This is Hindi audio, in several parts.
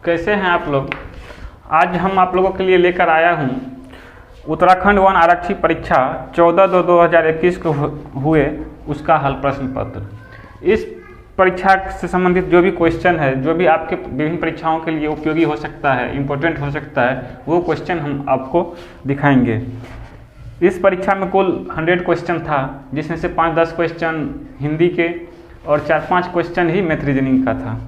कैसे हैं आप लोग। आज हम आप लोगों के लिए लेकर आया हूं उत्तराखंड वन आरक्षी परीक्षा 14/2/2021 को हुए उसका हल प्रश्न पत्र। इस परीक्षा से संबंधित जो भी क्वेश्चन है, जो भी आपके विभिन्न परीक्षाओं के लिए उपयोगी हो सकता है, इम्पोर्टेंट हो सकता है, वो क्वेश्चन हम आपको दिखाएंगे। इस परीक्षा में कुल 100 क्वेश्चन था, जिसमें से 5-10 क्वेश्चन हिंदी के और 4-5 क्वेश्चन ही मैथ रीजनिंग का था।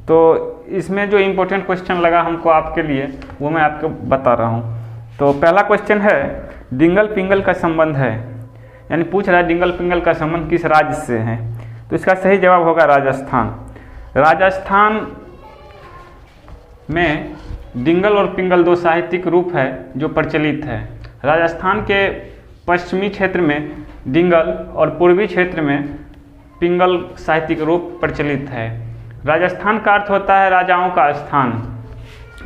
तो इसमें जो इम्पोर्टेंट क्वेश्चन लगा हमको आपके लिए, वो मैं आपको बता रहा हूँ। तो पहला क्वेश्चन है, डिंगल पिंगल का संबंध है, यानी पूछ रहा है डिंगल पिंगल का संबंध किस राज्य से है। तो इसका सही जवाब होगा राजस्थान। राजस्थान में डिंगल और पिंगल दो साहित्यिक रूप है जो प्रचलित है। राजस्थान के पश्चिमी क्षेत्र में डिंगल और पूर्वी क्षेत्र में पिंगल साहित्यिक रूप प्रचलित है। राजस्थान का अर्थ होता है राजाओं का स्थान।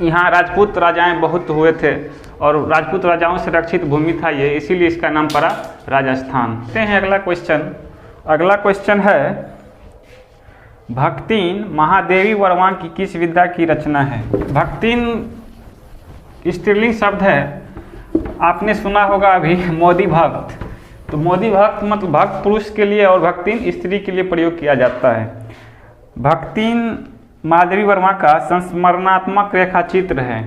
यहाँ राजपूत राजाएं बहुत हुए थे और राजपूत राजाओं से रक्षित भूमि था ये, इसीलिए इसका नाम पड़ा राजस्थान। देखते हैं अगला क्वेश्चन। अगला क्वेश्चन है, भक्तिन महादेवी वर्मा की किस विद्या की रचना है। भक्तिन स्त्रीलिंग शब्द है, आपने सुना होगा अभी मोदी भक्त। तो मोदी भक्त मतलब भक्त पुरुष के लिए और भक्तिन स्त्री के लिए प्रयोग किया जाता है। भक्तिन महादेवी वर्मा का संस्मरणात्मक रेखा चित्र है।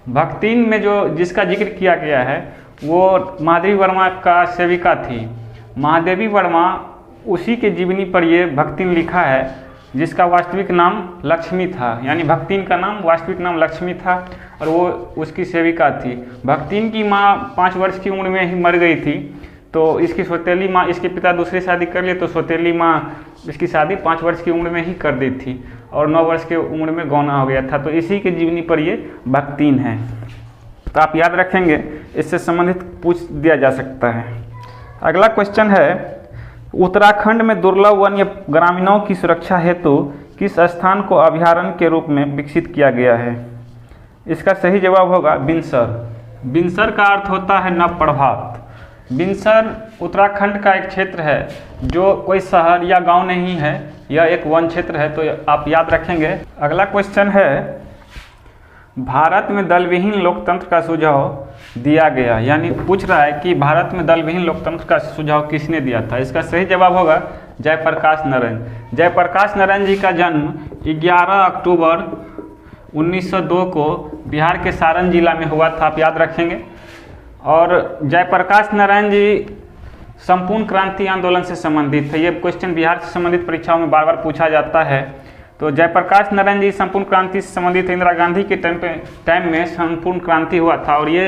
भक्तिन में जो जिसका जिक्र किया गया है वो महादेवी वर्मा का सेविका थी। महादेवी वर्मा उसी के जीवनी पर ये भक्तिन लिखा है, जिसका वास्तविक नाम लक्ष्मी था, यानी भक्तिन का नाम वास्तविक नाम लक्ष्मी था और वो उसकी सेविका थी। भक्तिन की माँ 5 वर्ष की उम्र में ही मर गई थी, तो इसकी सौतेली माँ, इसके पिता दूसरी शादी कर लिए, तो सौतेली माँ इसकी शादी 5 वर्ष की उम्र में ही कर दी थी और 9 वर्ष की उम्र में गौना हो गया था। तो इसी के जीवनी पर ये भक्तिन है। तो आप याद रखेंगे, इससे संबंधित पूछ दिया जा सकता है। अगला क्वेश्चन है, उत्तराखंड में दुर्लभ वन्य ग्रामीणों की सुरक्षा हेतु किस स्थान को अभयारण्य के रूप में विकसित किया गया है। इसका सही जवाब होगा बिनसर। बिनसर का अर्थ होता है नव प्रभात। बिनसर उत्तराखंड का एक क्षेत्र है जो कोई शहर या गांव नहीं है, यह एक वन क्षेत्र है, तो आप याद रखेंगे। अगला क्वेश्चन है, भारत में दलविहीन लोकतंत्र का सुझाव दिया गया, यानी पूछ रहा है कि भारत में दलविहीन लोकतंत्र का सुझाव किसने दिया था। इसका सही जवाब होगा जयप्रकाश नारायण। जयप्रकाश नारायण जी का जन्म 11 अक्टूबर 1902 को बिहार के सारण जिला में हुआ था, आप याद रखेंगे। और जयप्रकाश नारायण जी संपूर्ण क्रांति आंदोलन से संबंधित है। ये क्वेश्चन बिहार से संबंधित परीक्षाओं में बार बार पूछा जाता है। तो जयप्रकाश नारायण जी संपूर्ण क्रांति से संबंधित इंदिरा गांधी के टाइम में संपूर्ण क्रांति हुआ था और ये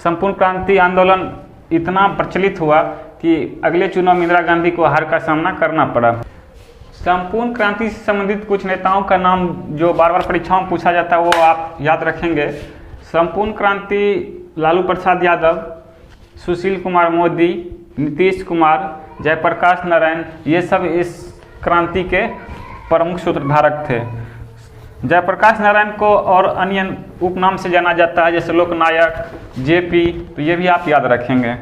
संपूर्ण क्रांति आंदोलन इतना प्रचलित हुआ कि अगले चुनाव में इंदिरा गांधी को हार का सामना करना पड़ा। संपूर्ण क्रांति से संबंधित कुछ नेताओं का नाम जो बार बार परीक्षाओं में पूछा जाता है वो आप याद रखेंगे। संपूर्ण क्रांति लालू प्रसाद यादव, सुशील कुमार मोदी, नीतीश कुमार, जयप्रकाश नारायण, ये सब इस क्रांति के प्रमुख सूत्रधारक थे। जयप्रकाश नारायण को और अन्य उपनाम से जाना जाता है, जैसे लोकनायक, जेपी, तो ये भी आप याद रखेंगे।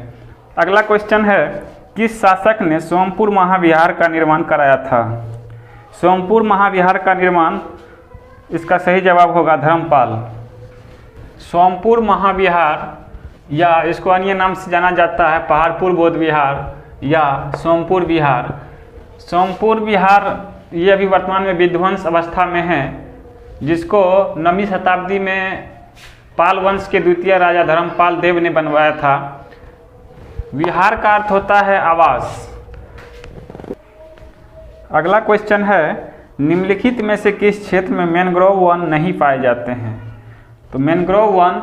अगला क्वेश्चन है, किस शासक ने सोमपुर महाविहार का निर्माण कराया था। सोमपुर महाविहार का निर्माण, इसका सही जवाब होगा धर्मपाल। सोमपुर महाविहार या इसको अन्य नाम से जाना जाता है पहाड़पुर बौद्ध विहार या सोमपुर विहार। सोमपुर विहार ये अभी वर्तमान में विध्वंस अवस्था में है, जिसको 9वीं शताब्दी में पाल वंश के द्वितीय राजा धर्मपाल देव ने बनवाया था। विहार का अर्थ होता है आवास। अगला क्वेश्चन है, निम्नलिखित में से किस क्षेत्र में मैंग्रोव वन नहीं पाए जाते हैं। तो मैंग्रोव वन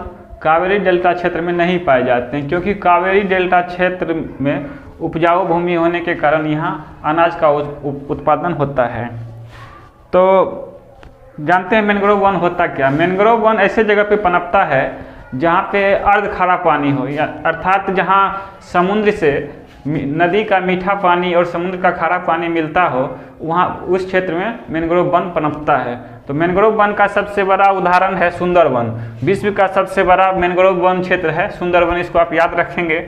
कावेरी डेल्टा क्षेत्र में नहीं पाए जाते हैं, क्योंकि कावेरी डेल्टा क्षेत्र में उपजाऊ भूमि होने के कारण यहाँ अनाज का उत्पादन होता है। तो जानते हैं मैंग्रोव वन होता क्या। मैंग्रोव वन ऐसे जगह पे पनपता है जहाँ पे अर्ध खारा पानी हो, या अर्थात जहाँ समुद्र से नदी का मीठा पानी और समुद्र का खारा पानी मिलता हो, वहाँ उस क्षेत्र में मैंग्रोव वन पनपता है। तो मैंग्रोव वन का सबसे बड़ा उदाहरण है सुंदरवन। विश्व का सबसे बड़ा मैंग्रोव वन क्षेत्र है सुंदरवन, इसको आप याद रखेंगे।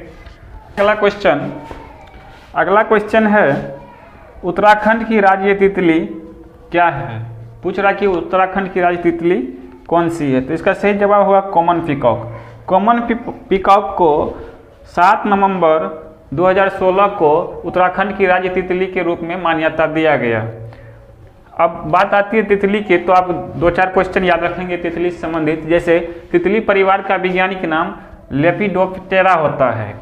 अगला क्वेश्चन है, उत्तराखंड की राज्य तितली क्या है। पूछ रहा कि उत्तराखंड की राज्य तितली कौन सी है, तो इसका सही जवाब होगा कॉमन पीकॉक। कॉमन पीकॉक को 7 नवंबर 2016 को उत्तराखंड की राज्य तितली के रूप में मान्यता दिया गया। अब बात आती है तितली की, तो आप 2-4 क्वेश्चन याद रखेंगे तितली से संबंधित। जैसे तितली परिवार का वैज्ञानिक नाम लेपिडोप्टेरा होता है।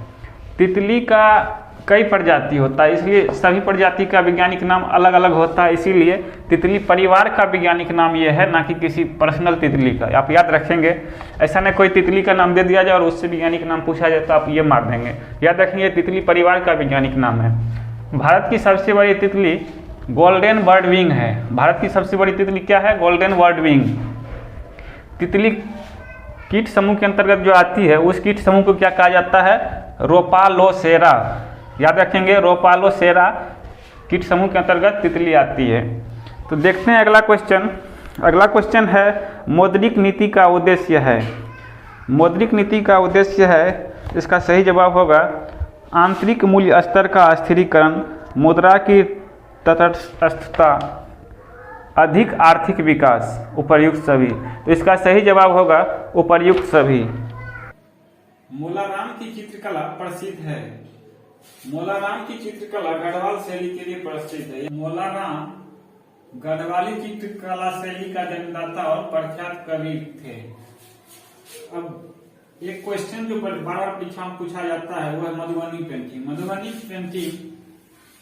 तितली का कई प्रजाति होता है, इसलिए सभी प्रजाति का वैज्ञानिक नाम अलग अलग होता है, इसीलिए तितली परिवार का वैज्ञानिक नाम ये है, ना कि किसी पर्सनल तितली का। आप याद रखेंगे, ऐसा नहीं कोई तितली का नाम दे दिया जाए और उससे वैज्ञानिक नाम पूछा जाए तो आप ये मार देंगे। याद रखेंगे तितली परिवार का वैज्ञानिक नाम है। भारत की सबसे बड़ी तितली गोल्डन बर्ड विंग है। भारत की सबसे बड़ी तितली क्या है? Golden bird wing. तितली कीट समूह के अंतर्गत जो आती है, उस कीट समूह को क्या कहा जाता है? रोपालोसेरा। याद रखेंगे, रोपालोसेरा कीट समूह के अंतर्गत तितली आती है। तो देखते हैं अगला क्वेश्चन। अगला क्वेश्चन है मौद्रिक नीति का उद्देश्य है। मौद्रिक नीति का उद्देश्य है, इसका सही जवाब होगा आंतरिक मूल्य स्तर का स्थिरीकरण, मुद्रा की तटस्थता, अधिक आर्थिक विकास, उपर्युक्त सभी। तो इसका सही जवाब होगा उपर्युक्त सभी। मोलाराम की चित्रकला प्रसिद्ध है। मोलाराम की चित्रकला गढ़वाल शैली के लिए प्रसिद्ध है। मोलाराम गढ़वाली चित्रकला शैली का जन्मदाता और प्रख्यात कवि थे। अब एक क्वेश्चन जो बार बार परीक्षा में पूछा जाता है वह मधुबनी पेंटिंग। मधुबनी पेंटिंग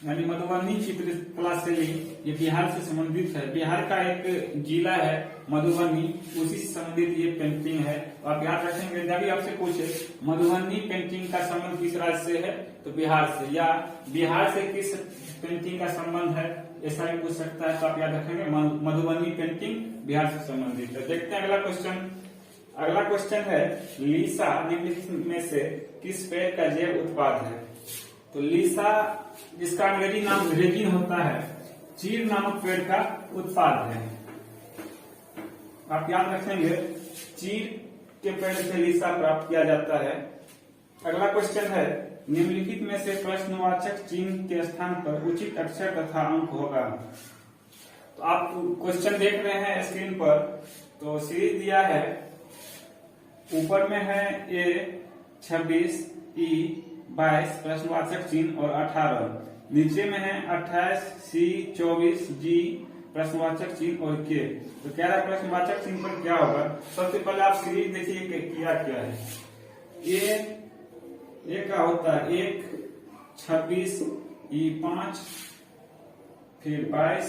यानी मधुबनी चित्रकला शैली ये बिहार से संबंधित है। बिहार का एक जिला है मधुबनी, उसी से संबंधित ये पेंटिंग है। आप याद रखेंगे, जब भी आपसे पूछे मधुबनी पेंटिंग का संबंध किस राज्य से है तो बिहार से, या बिहार से किस पेंटिंग का संबंध है ऐसा भी पूछ सकता है। तो आप याद रखेंगे मधुबनी पेंटिंग बिहार से संबंधित है। देखते हैं अगला क्वेश्चन। अगला क्वेश्चन है लीसा निम्नलिखित में से किस पेड़ का जैव उत्पाद है? तो लीसा जिसका अंग्रेजी नाम रेजिन होता है, चीड़ नामक पेड़ का उत्पाद है। आप याद रखेंगे, चीड़ के पेड़ से लीसा प्राप्त किया जाता है। अगला क्वेश्चन है निम्नलिखित में से प्रश्नवाचक चिन्ह के स्थान पर उचित अक्षर तथा अंक होगा। तो आप क्वेश्चन देख रहे हैं स्क्रीन पर, तो सीरीज दिया है, ऊपर में है A26, E22 प्रश्नवाचक चिन्ह और 18, नीचे में है 28, C24, G प्रश्नवाचक चिन्ह और K। तो कह रहा है प्रश्नवाचक चिन्ह पर क्या होगा। सबसे पहले आप सीरीज देखिए किया क्या है। ए का होता है 1, 26, E5, फिर 22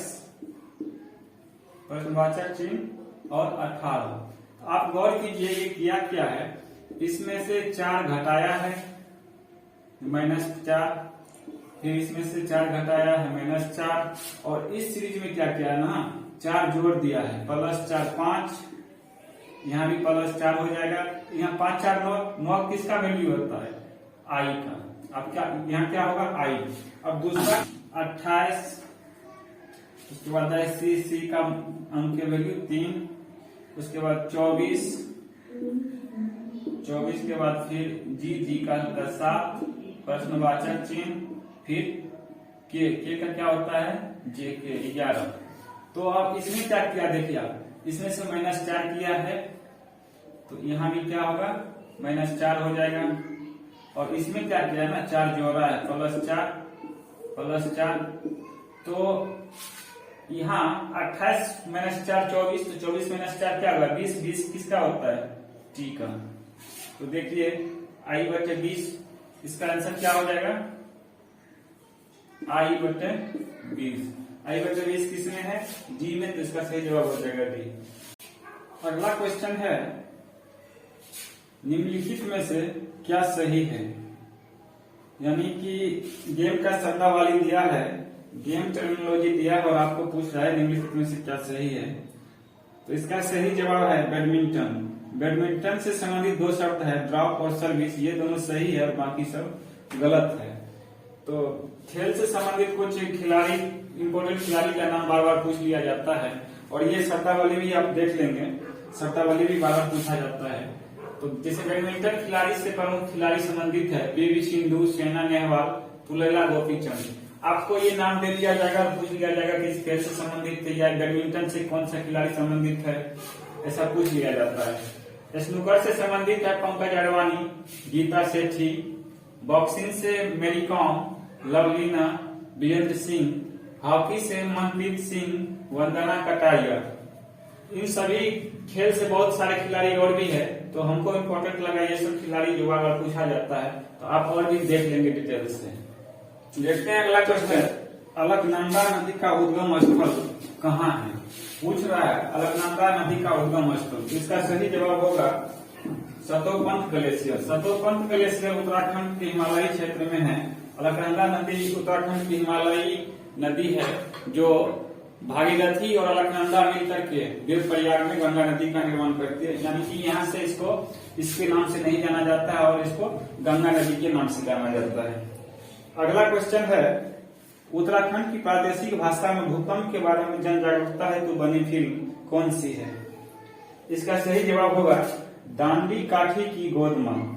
प्रश्नवाचक चिन्ह और 18। आप गौर कीजिए ये किया क्या है, इसमें से 4 घटाया है -4, फिर इसमें से 4 घटाया है -4, और इस सीरीज में क्या किया है ना, 4 जोड़ दिया है, +4 5, यहाँ भी +4 हो जाएगा। यहाँ 5 4 9 किसका वैल्यू होता है? आई का। अब क्या यहाँ क्या होगा? आई। अब दूसरा 28, उसके बाद सी का अंक के वैल्यू 3, उसके बाद 24 के बाद फिर जी का 7 प्रश्नवाचक चिन्ह, फिर के का क्या होता है? जे के 11। तो अब इसमें क्या किया देखिए आप, इसमें से -4 किया है तो यहाँ भी क्या होगा? -4 हो जाएगा। और इसमें क्या किया ना, 4 जोड़ा है, +4, तो यहाँ 28 -4 24, तो 24 -4 क्या होगा? 20 किसका होता है? टी का। तो देखिए I/20, इसका आंसर क्या हो जाएगा? I/20। I/20 किसमें है? डी में, तो इसका सही जवाब हो जाएगा डी। अगला क्वेश्चन है निम्नलिखित में से क्या सही है? यानी कि गेम का शब्दावली दिया है, गेम टर्मिनोलॉजी दिया है और आपको पूछ रहा है निम्नलिखित में से क्या सही है। तो इसका सही जवाब है बैडमिंटन। बैडमिंटन से संबंधित 2 शब्द है, ड्रॉप और सर्विस, ये दोनों सही है और बाकी सब गलत है। तो खेल से संबंधित कुछ खिलाड़ी, इंपोर्टेंट खिलाड़ी का नाम बार बार पूछ लिया जाता है, और ये शब्दावली भी आप देख लेंगे, शब्दावली भी बार बार पूछा जाता है। तो जैसे बैडमिंटन खिलाड़ी से प्रमुख खिलाड़ी संबंधित है, पीवी सिंधु, साइना नेहवाल, पुलेला गोपीचंद। आपको ये नाम दे दिया जाएगा, पूछ लिया जाएगा कि इस खेल से संबंधित है या बैडमिंटन से कौन सा खिलाड़ी संबंधित है, ऐसा पूछ लिया जाता है। स्नूकर से संबंधित है पंकज अडवाणी, गीता सेठी। बॉक्सिंग से मेरी कॉम, लवलीना, वीरेंद्र सिंह। हॉकी से मनप्रीत सिंह, वंदना कटारिया। इन सभी खेल से बहुत सारे खिलाड़ी और भी है, तो हमको इम्पोर्टेंट लगा ये सब खिलाड़ी जो अगर पूछा जाता है तो आप और भी देख लेंगे डिटेल से। देखते हैं अगला क्वेश्चन, अलकनंदा नदी का उद्गम स्थल कहाँ है? पूछ रहा है अलकनंदा नदी का उद्गम स्थल। इसका सही जवाब होगा सतोपंथ ग्लेशियर। सतोपंथ ग्लेशियर उत्तराखंड के हिमालयी क्षेत्र में है। अलकनंदा नदी उत्तराखंड की हिमालयी नदी है जो भागीरथी और अलकनंदा मिलकर के देवप्रयाग में गंगा नदी का निर्माण करती है। यानी कि यहाँ से इसको इसके नाम से नहीं जाना जाता है और इसको गंगा नदी के नाम से जाना जाता है। अगला क्वेश्चन है, उत्तराखंड की प्रादेशिक भाषा में भूकंप के बारे में जन जागरूकता है तो बनी फिल्म कौन सी है? इसका सही जवाब होगा दांडी काठी की गोद में।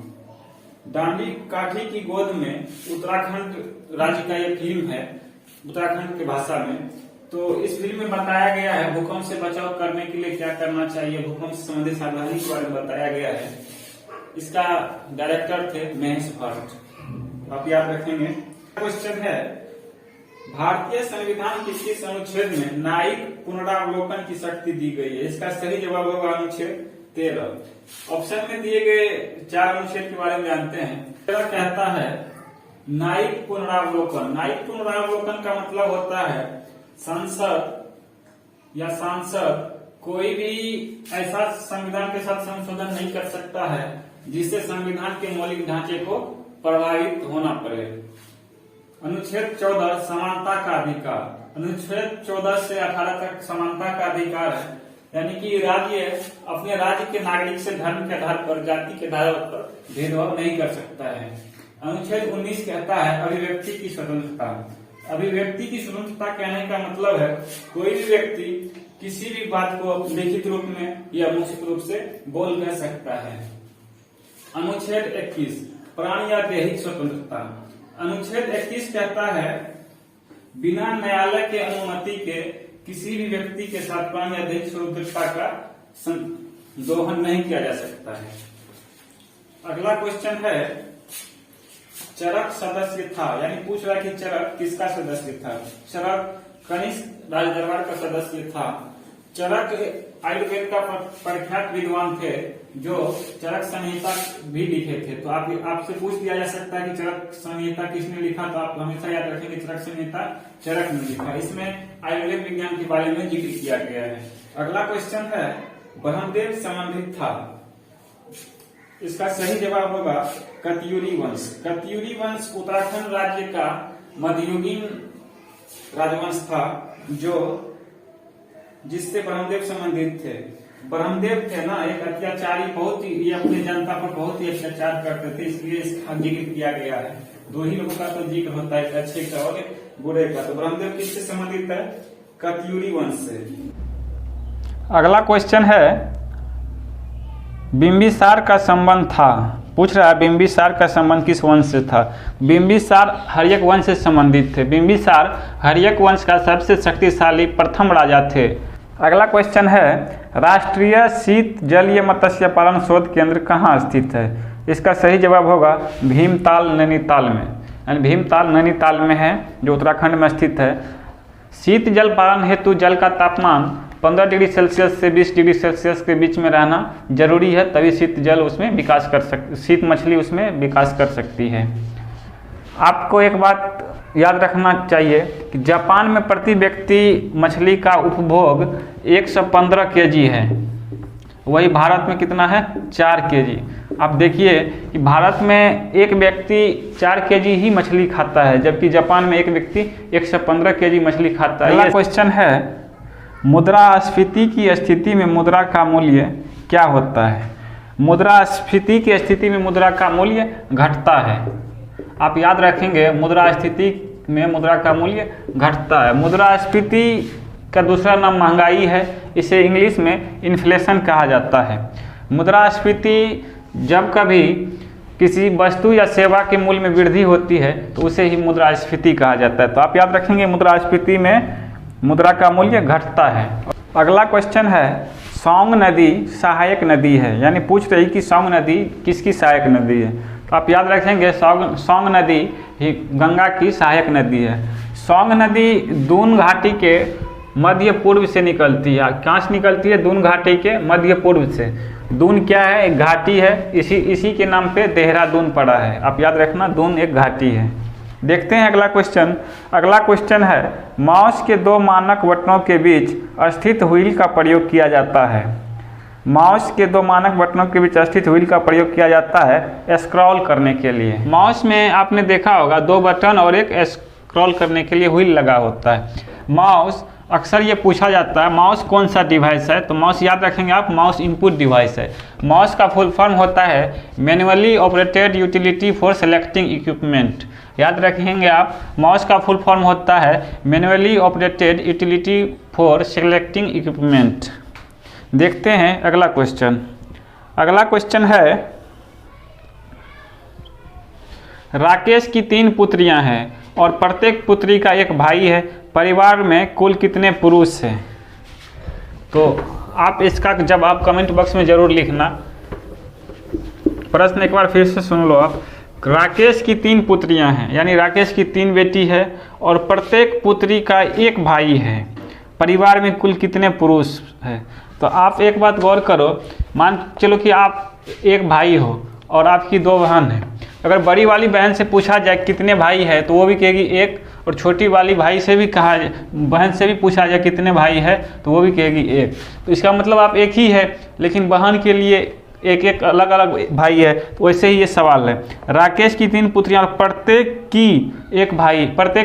दांडी काठी की गोद में उत्तराखंड राज्य का ये फिल्म है उत्तराखंड की भाषा में। तो इस फिल्म में बताया गया है भूकंप से बचाव करने के लिए क्या करना चाहिए, भूकंप से संबंधित सावधानी के बारे में बताया गया है। इसका डायरेक्टर थे महेश भट्ट, आप याद रखेंगे। क्वेश्चन है, भारतीय संविधान के किस अनुच्छेद में न्यायिक पुनरावलोकन की शक्ति दी गई है? इसका सही जवाब होगा अनुच्छेद 13। ऑप्शन में दिए गए 4 अनुच्छेद के बारे में जानते हैं। 13 कहता है न्यायिक पुनरावलोकन। न्यायिक पुनरावलोकन का मतलब होता है संसद या सांसद कोई भी ऐसा संविधान के साथ संशोधन नहीं कर सकता है जिससे संविधान के मौलिक ढांचे को प्रभावित होना पड़े। अनुच्छेद 14 समानता का अधिकार। अनुच्छेद 14 से 18 तक समानता का अधिकार है, यानी कि राज्य अपने राज्य के नागरिक से धर्म के आधार पर, जाति के आधार पर भेदभाव नहीं कर सकता है। अनुच्छेद 19 कहता है अभिव्यक्ति की स्वतंत्रता। अभिव्यक्ति की स्वतंत्रता कहने का मतलब है कोई भी व्यक्ति किसी भी बात को लिखित रूप में या मौखिक रूप से बोल कह सकता है। अनुच्छेद 21 प्राण या दैहिक स्वतंत्रता। अनुच्छेद 21 कहता है बिना न्यायालय के अनुमति के किसी भी व्यक्ति के साथ प्राण या दैहिक स्वतंत्रता का दोहन नहीं किया जा सकता है। अगला क्वेश्चन है, चरक सदस्य था, यानी पूछ रहा है कि चरक किसका सदस्य था? चरक कनिष्क राज दरबार का सदस्य था। चरक आयुर्वेद का प्रख्यात विद्वान थे जो चरक संहिता भी लिखे थे। तो आपसे पूछ लिया जा सकता है कि चरक संहिता किसने लिखा, तो आप हमेशा याद रखेंगे चरक संहिता चरक ने लिखा। इसमें आयुर्वेद विज्ञान के बारे में जिक्र किया गया है। अगला क्वेश्चन है, ब्रह्मदेव संबंधित था। इसका सही जवाब होगा कत्यूरी वंश। कत्यूरी वंश उत्तराखंड राज्य का मध्ययुगीन राजवंश था जो जिससे ब्रह्मदेव संबंधित थे। ब्रह्मदेव थे ना एक अत्याचारी, बहुत ही ये अपनी जनता पर बहुत ही अत्याचार करते थे, इसलिए इसका जिक्र किया गया है। 2 ही लोगों का तो जिक्र होता है, अच्छे का और बुरे का। तो ब्रह्मदेव किससे संबंधित है? कत्यूरी वंश से। अगला क्वेश्चन है, बिंबिसार का संबंध था। पूछ रहा है बिंबिसार का संबंध किस वंश से था? बिंबिसार हर्यक वंश से संबंधित थे। बिंबिसार हर्यक वंश का सबसे शक्तिशाली प्रथम राजा थे। अगला क्वेश्चन है, राष्ट्रीय शीत जलीय मत्स्य पालन शोध केंद्र कहाँ स्थित है? इसका सही जवाब होगा भीमताल नैनीताल में। यानी भीमताल नैनीताल में है जो उत्तराखंड में स्थित है। शीत जल पालन हेतु जल का तापमान 15 डिग्री सेल्सियस से 20 डिग्री सेल्सियस के बीच में रहना जरूरी है, तभी शीत जल उसमें विकास कर शीत मछली उसमें विकास कर सकती है। आपको एक बात याद रखना चाहिए कि जापान में प्रति व्यक्ति मछली का उपभोग 115 केजी है, वही भारत में कितना है? 4 केजी। आप देखिए कि भारत में एक व्यक्ति 4 केजी ही मछली खाता है, जबकि जापान में एक व्यक्ति 115 केजी मछली खाता है। अगला क्वेश्चन है, मुद्रास्फीति की स्थिति में मुद्रा का मूल्य क्या होता है? मुद्रास्फीति की स्थिति में मुद्रा का मूल्य घटता है। आप याद रखेंगे मुद्रास्फीति में मुद्रा का मूल्य घटता है। मुद्रास्फीति का दूसरा नाम महंगाई है, इसे इंग्लिश में इन्फ्लेशन कहा जाता है। मुद्रास्फीति जब कभी किसी वस्तु या सेवा के मूल्य में वृद्धि होती है तो उसे ही मुद्रास्फीति कहा जाता है। तो आप याद रखेंगे मुद्रास्फीति में मुद्रा का मूल्य घटता है। अगला क्वेश्चन है सौंग नदी सहायक नदी है, यानी पूछ रही कि सौंग नदी किसकी सहायक नदी है। तो आप याद रखेंगे सौंग नदी ही गंगा की सहायक नदी है। सौंग नदी दून घाटी के मध्य पूर्व से निकलती है। कहाँ से निकलती है? दून घाटी के मध्य पूर्व से। दून क्या है? एक घाटी है, इसी के नाम पे देहरादून पड़ा है। आप याद रखना दून एक घाटी है। देखते हैं अगला क्वेश्चन। अगला क्वेश्चन है माउस के दो मानक बटनों के बीच स्थित व्हील का प्रयोग किया जाता है। माउस के दो मानक बटनों के बीच स्थित व्हील का प्रयोग किया जाता है स्क्रॉल करने के लिए। माउस में आपने देखा होगा दो बटन और एक स्क्रॉल करने के लिए व्हील लगा होता है। माउस अक्सर ये पूछा जाता है माउस कौन सा डिवाइस है, तो माउस याद रखेंगे आप माउस इनपुट डिवाइस है। माउस का फुल फॉर्म होता है manually operated utility for selecting equipment. याद रखेंगे आप माउस का फुल फॉर्म होता है manually operated utility for selecting equipment. देखते हैं अगला क्वेश्चन। अगला क्वेश्चन है राकेश की 3 पुत्रियां हैं और प्रत्येक पुत्री का एक भाई है। परिवार में कुल कितने पुरुष हैं? तो आप इसका जवाब कमेंट बॉक्स में जरूर लिखना। प्रश्न एक बार फिर से सुन लो आप। राकेश की 3 पुत्रियां हैं, यानी राकेश की 3 बेटी है और प्रत्येक पुत्री का एक भाई है। परिवार में कुल कितने पुरुष हैं? तो आप एक बात गौर करो, मान चलो कि आप एक भाई हो और आपकी 2 बहन हैं। अगर बड़ी वाली बहन से पूछा जाए कितने भाई है तो वो भी कहेगी एक, और छोटी वाली भाई से भी बहन से भी पूछा जाए कितने भाई है तो वो भी कहेगी एक। तो इसका मतलब आप एक ही है, लेकिन बहन के लिए एक एक अलग अलग भाई है। तो वैसे ही ये सवाल है। राकेश की 3 पुत्रियां और प्रत्येक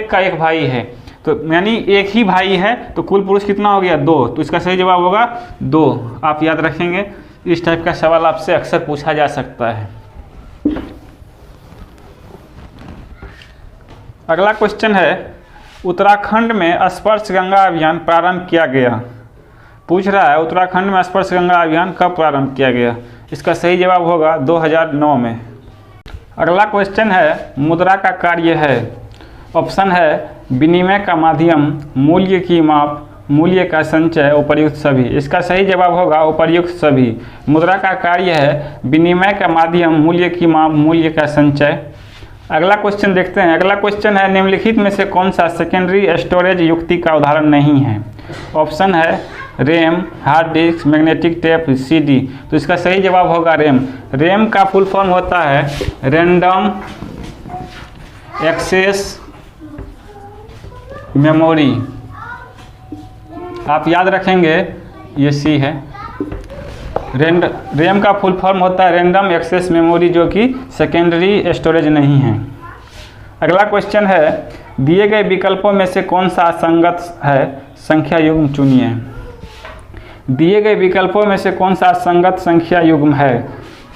का एक भाई है, तो यानी एक ही भाई है, तो कुल पुरुष कितना हो गया? 2। तो इसका सही जवाब होगा 2। आप याद रखेंगे, इस टाइप का सवाल आपसे अक्सर पूछा जा सकता है। अगला क्वेश्चन है उत्तराखंड में स्पर्श गंगा अभियान प्रारंभ किया गया। पूछ रहा है उत्तराखंड में स्पर्श गंगा अभियान कब प्रारंभ किया गया? इसका सही जवाब होगा 2009 में। अगला क्वेश्चन है मुद्रा का कार्य है। ऑप्शन है विनिमय का माध्यम, मूल्य की माप, मूल्य का संचय, उपर्युक्त सभी। इसका सही जवाब होगा उपर्युक्त सभी। मुद्रा का कार्य है विनिमय का माध्यम, मूल्य की माप, मूल्य का संचय। अगला क्वेश्चन देखते हैं। अगला क्वेश्चन है निम्नलिखित में से कौन सा सेकेंडरी स्टोरेज युक्ति का उदाहरण नहीं है? ऑप्शन है RAM, hard disk, magnetic tape, CD. तो इसका सही जवाब होगा रैम। रैम का फुल फॉर्म होता है रैंडम एक्सेस मेमोरी। आप याद रखेंगे ये सी है। रैम का फुल फॉर्म होता है रैंडम एक्सेस मेमोरी, जो कि सेकेंडरी स्टोरेज नहीं है। अगला क्वेश्चन है दिए गए विकल्पों में से कौन सा असंगत है? संख्या युग्म चुनिए। दिए गए विकल्पों में से कौन सा असंगत संख्या युग्म है?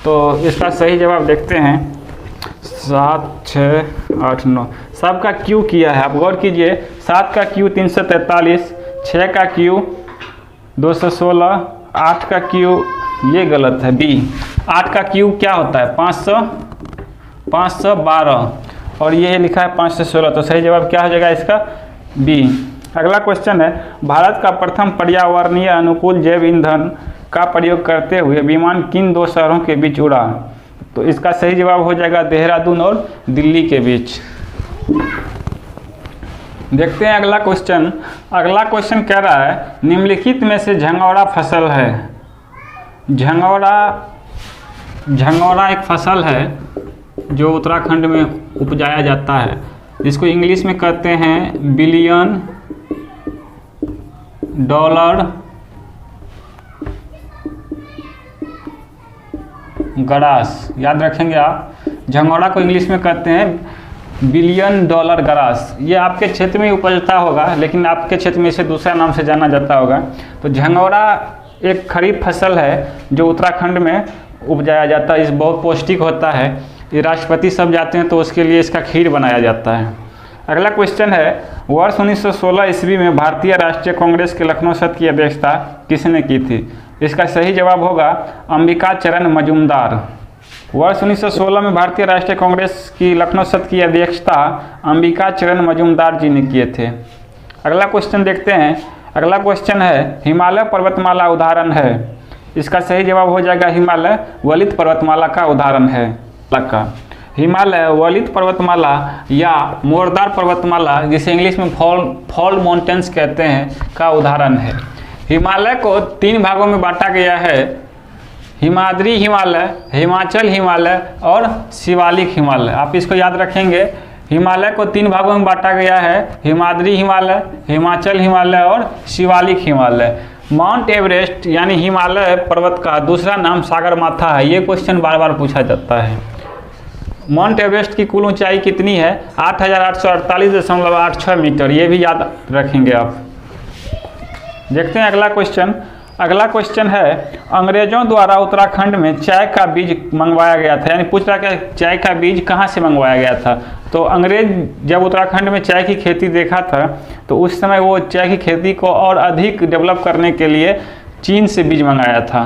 तो इसका सही जवाब देखते हैं 7, 6, 8, 9। सबका क्यू किया है, आप गौर कीजिए। 7 का क्यू 343, 6 का क्यू 216, 8 का क्यू ये गलत है बी। 8 का क्यू क्या होता है? 512 और ये लिखा है 516। तो सही जवाब क्या हो जाएगा इसका? बी। अगला क्वेश्चन है भारत का प्रथम पर्यावरणीय अनुकूल जैव ईंधन का प्रयोग करते हुए विमान किन 2 शहरों के बीच उड़ा? तो इसका सही जवाब हो जाएगा देहरादून और दिल्ली के बीच। देखते हैं अगला क्वेश्चन। अगला क्वेश्चन कह रहा है निम्नलिखित में से झंगोरा फसल है। झंगोरा एक फसल है जो उत्तराखंड में उपजाया जाता है, जिसको इंग्लिश में कहते हैं $1 बिलियन ग्रास। याद रखेंगे आप, झंगोरा को इंग्लिश में कहते हैं $1 बिलियन ग्रास। ये आपके क्षेत्र में उपजता होगा, लेकिन आपके क्षेत्र में इसे दूसरा नाम से जाना जाता होगा। तो झंगोरा एक खरीफ फसल है जो उत्तराखंड में उपजाया जाता है। इस बहुत पौष्टिक होता है। ये राष्ट्रपति सब जाते हैं तो उसके लिए इसका खीर बनाया जाता है। अगला क्वेश्चन है वर्ष 1916 ईस्वी में भारतीय राष्ट्रीय कांग्रेस के लखनऊ सत्र की अध्यक्षता किसने की थी? इसका सही जवाब होगा अंबिका चरण मजूमदार। वर्ष 1916 में भारतीय राष्ट्रीय कांग्रेस की लखनऊ सत्र की अध्यक्षता अंबिका चरण मजूमदार जी ने किए थे। अगला क्वेश्चन देखते हैं। अगला क्वेश्चन है हिमालय पर्वतमाला उदाहरण है। इसका सही जवाब हो जाएगा हिमालय वलित पर्वतमाला का उदाहरण है। हिमालय वलित पर्वतमाला या मोरदार पर्वतमाला, जिसे इंग्लिश में फॉल माउंटेन्स कहते हैं, का उदाहरण है। हिमालय को 3 भागों में बांटा गया है, हिमाद्री हिमालय, हिमाचल हिमालय और शिवालिक हिमालय। आप इसको याद रखेंगे। हिमालय को 3 भागों में बांटा गया है, हिमाद्री हिमालय, हिमाचल हिमालय और शिवालिक हिमालय। माउंट एवरेस्ट यानी हिमालय पर्वत का दूसरा नाम सागरमाथा है। ये क्वेश्चन बार बार पूछा जाता है। माउंट एवरेस्ट की कुल ऊंचाई कितनी है? 8848.86 मीटर। ये भी याद रखेंगे आप। देखते हैं अगला क्वेश्चन। अगला क्वेश्चन है अंग्रेजों द्वारा उत्तराखंड में चाय का बीज मंगवाया गया था। यानी पूछ रहा है चाय का बीज कहाँ से मंगवाया गया था। तो अंग्रेज जब उत्तराखंड में चाय की खेती देखा था तो उस समय वो चाय की खेती को और अधिक डेवलप करने के लिए चीन से बीज मंगाया था।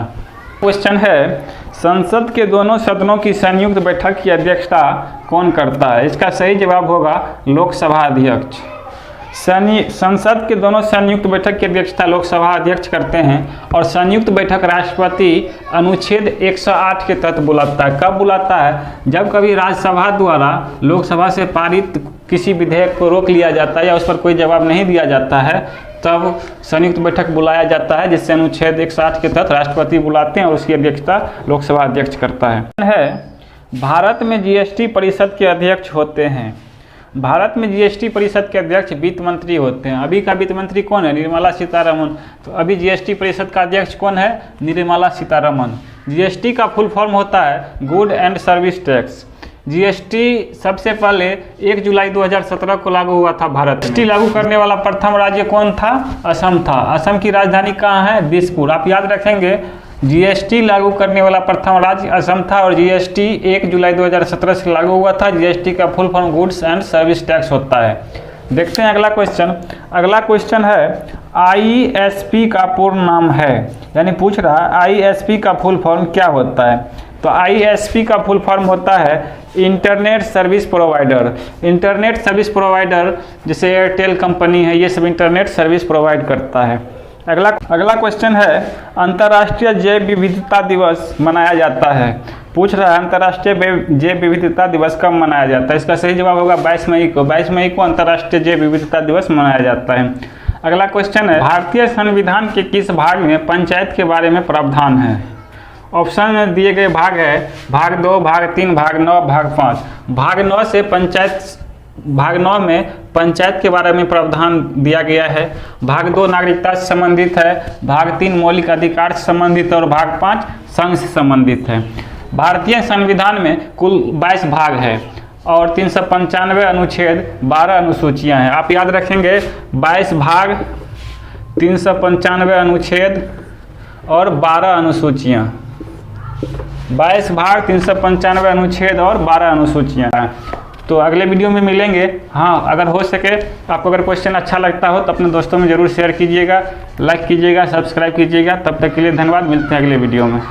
क्वेश्चन है संसद के दोनों सदनों की संयुक्त बैठक की अध्यक्षता कौन करता है? इसका सही जवाब होगा लोकसभा अध्यक्ष। संसद के दोनों संयुक्त बैठक की अध्यक्षता लोकसभा अध्यक्ष करते हैं और संयुक्त बैठक राष्ट्रपति अनुच्छेद 108 के तहत बुलाता है। कब बुलाता है? जब कभी राज्यसभा द्वारा लोकसभा से पारित किसी विधेयक को रोक लिया जाता है या उस पर कोई जवाब नहीं दिया जाता है, तब संयुक्त बैठक बुलाया जाता है, जिससे अनुच्छेद 108 के तहत राष्ट्रपति बुलाते हैं और उसकी अध्यक्षता लोकसभा अध्यक्ष करता है। भारत में जीएसटी परिषद के अध्यक्ष होते हैं। भारत में जीएसटी परिषद के अध्यक्ष वित्त मंत्री होते हैं। अभी का वित्त मंत्री कौन है? निर्मला सीतारमण। तो अभी जीएसटी परिषद का अध्यक्ष कौन है? निर्मला सीतारमण। जीएसटी का फुल फॉर्म होता है good and service tax. GST सबसे पहले 1 जुलाई 2017 को लागू हुआ था भारत में। जीएसटी लागू करने वाला प्रथम राज्य कौन था? असम था। असम की राजधानी कहाँ है? दिसपुर। आप याद रखेंगे जीएसटी लागू करने वाला प्रथम राज्य असम था और जीएसटी 1 जुलाई 2017 से लागू हुआ था। जीएसटी का full form goods and service tax होता है। देखते हैं अगला क्वेश्चन। अगला क्वेश्चन है आईएसपी का पूर्ण नाम है। यानी पूछ रहा है आईएसपी का फुल फॉर्म क्या होता है? तो आईएसपी का फुल फॉर्म होता है internet service provider. Internet service provider जैसे एयरटेल कंपनी है, ये सब इंटरनेट सर्विस प्रोवाइड करता है। अगला क्वेश्चन है अंतर्राष्ट्रीय जैव विविधता दिवस मनाया जाता है। पूछ रहा है अंतर्राष्ट्रीय जैव विविधता दिवस कब मनाया जाता है? इसका सही जवाब होगा 22 मई को। 22 मई को अंतर्राष्ट्रीय जैव विविधता दिवस मनाया जाता है। अगला क्वेश्चन है भारतीय संविधान के किस भाग में पंचायत के बारे में प्रावधान है? ऑप्शन में दिए गए भाग है भाग 2, भाग 3, भाग 9, भाग 5। भाग 9 से भाग 9 में पंचायत के बारे में प्रावधान दिया गया है। भाग 2 नागरिकता से संबंधित है, भाग 3 मौलिक अधिकार से संबंधित है और भाग 5 संघ से संबंधित है। भारतीय संविधान में कुल 22 भाग है और 395 अनुच्छेद, 12 अनुसूचियां हैं। आप याद रखेंगे 22 भाग, 395 अनुच्छेद और 12 अनुसूचियां। 22 भाग, 395 अनुच्छेद और 12 अनुसूचियां। तो अगले वीडियो में मिलेंगे। हाँ, अगर हो सके आपको अगर क्वेश्चन अच्छा लगता हो तो अपने दोस्तों में ज़रूर शेयर कीजिएगा, लाइक कीजिएगा, सब्सक्राइब कीजिएगा। तब तक के लिए धन्यवाद। मिलते हैं अगले वीडियो में।